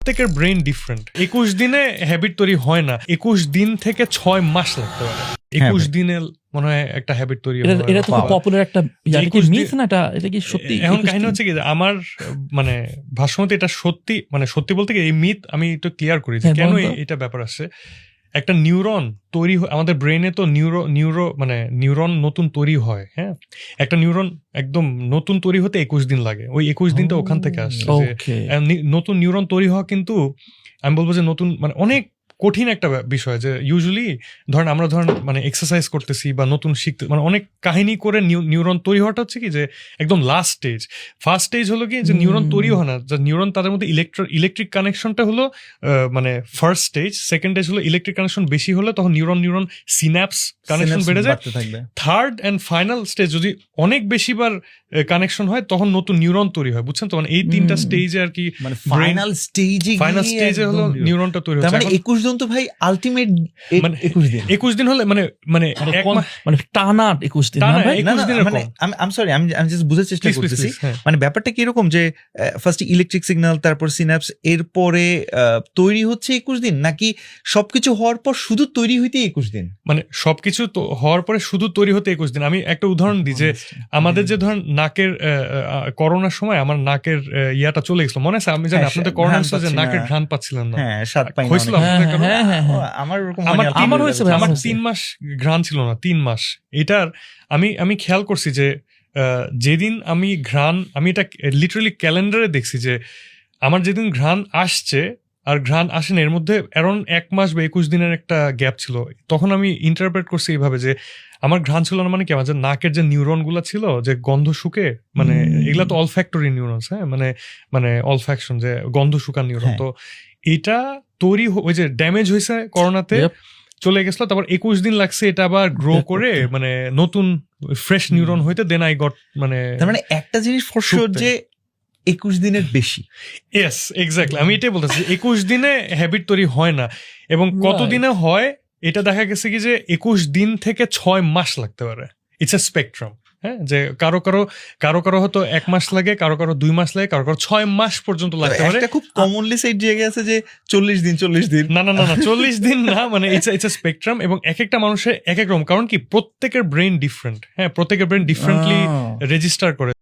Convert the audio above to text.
প্রত্যেকের brain different. 21 দিনে habit তৈরি হয় না, 21 দিন থেকে 6 মাস লাগতে পারে। 21 দিনে মনে হয় একটা হ্যাবিট তৈরি হয়। এটা তো পপুলার একটা মিথ না, এটা কি সত্যি? এখন কাহিনী হচ্ছে কি, আমার মানে ভাষ্যমতে এটা সত্যি, মানে সত্যি বলতে কি এই মিথ আমি একটু ক্লিয়ার করি যে কেন এটা ব্যাপার আসছে। একটা নিউরন তৈরি আমাদের ব্রেনে তো নিউরন নতুন তৈরি হয়। হ্যাঁ, একটা নিউরন একদম নতুন তৈরি হতে 21 দিন লাগে। ওই 21 দিনটা ওখান থেকে আসছে। নতুন নিউরন তৈরি হওয়া কিন্তু আমি বলবো যে নতুন মানে অনেক কঠিন একটা বিষয়। যে ইউজুয়ালি ধরেন আমরা মানে এক্সারসাইজ করতেছি বা নতুন শিখতে মানে অনেক কাহিনী করে নিউরন তৈরি হওয়াটা হচ্ছে কি যে একদম লাস্ট স্টেজ। ফার্স্ট স্টেজ হলো কি যে নিউরন তৈরি হয় না, যে নিউরন তাদের মধ্যে ইলেকট্রিক কানেকশনটা হলো মানে ফার্স্ট স্টেজ। সেকেন্ড স্টেজ হলো ইলেকট্রিক কানেকশন বেশি হলে তখন নিউরন সিন্যাপস কানেকশন বেড়ে যায়। থার্ড অ্যান্ড ফাইনাল স্টেজ যদি অনেক বেশিবার কানেকশন হয় তখন নতুন নিউরন তৈরি হয়, বুঝছেন তো? মানে এই তিনটা স্টেজে আর কি ফাইনাল স্টেজে হলো নিউরনটা তৈরি হয়। মানে 21 দিন তো ভাই আলটিমেট 21 দিন হলে মানে টানা 21 দিন না ভাই? মানে আমি সরি, আমি জাস্ট বুঝার চেষ্টা করতেছি। মানে ব্যাপারটা কি এরকম যে ফার্স্ট ইলেকট্রিক সিগন্যাল, তারপর সিনাপস, এরপরে তৈরি হচ্ছে 21 দিন, নাকি সবকিছু হওয়ার পর শুধু তৈরি হইতে 21 দিন? মানে সবকিছু হওয়ার পরে শুধু তৈরি হতে 21 দিন। আমি একটা উদাহরণ দিই যে আমাদের যে ধরেন নাকের করোনার সময় আমার নাকের ইয়াটা চলে গেছিল, মনে আছে? আমি জানি আপনাদের করোনা ছিল যে নাকের ঘ্রাণ পাচ্ছিলেন না, হয়েছিল আমার হয়েছে, আমার 3 মাস ঘ্রাণ ছিল না, 3 মাস। এটার আমি খেয়াল করছি যে যেদিন আমি এটা লিটারালি ক্যালেন্ডারে দেখছি যে আমার যেদিন ঘ্রাণ আসছে আর ঘ্রাণ আসেন এর মধ্যে অ্যারাউন্ড 1 মাস বা 21 দিনের একটা গ্যাপ ছিল। তখন আমি ইন্টারপ্রেট করছি এইভাবে যে আমার ঘ্রাণ ছিল না মানে কি, আমার যে নাকের যে নিউরন গুলা ছিল যে গন্ধ শুকে, মানে এগুলা তো অলফ্যাক্টরি নিউরনস। হ্যাঁ, মানে অলফ্যাকশন, যে গন্ধ শুকার নিউরন। তো এটা তৈরি ওই যে ড্যামেজ হয়েছে করোনাতে, চলে গেছিল। তারপর 21 দিন লাগছে এটা আবার গ্রো করে মানে নতুন ফ্রেশ নিউরন হইতে। দেন আই গট মানে একটা জিনিস ফর শিওর যে 21 দিনের বেশি। ইয়েস, এক্স্যাক্টলি, আমি এটাই বলতেছি। 21 দিনে হ্যাবিট তৈরি হয় না, এবং কত দিনে হয় এটা দেখা গেছে কি যে 21 দিন থেকে 6 মাস লাগতে পারে। It's a spectrum. হ্যাঁ, যে কারো হয়তো 1 মাস লাগে, কারো 2 মাস লাগে, কারো 6 মাস পর্যন্ত লাগতে পারে। খুব কমনলি সাইড জায়গা আছে যে 40 দিন না 40 দিন না, মানে ইটস এ স্পেকট্রাম, এবং এক একটা মানুষের এক এক রকম। কারণ কি প্রত্যেকের ব্রেন ডিফারেন্ট। হ্যাঁ, প্রত্যেকের ব্রেন ডিফারেন্টলি রেজিস্টার করে।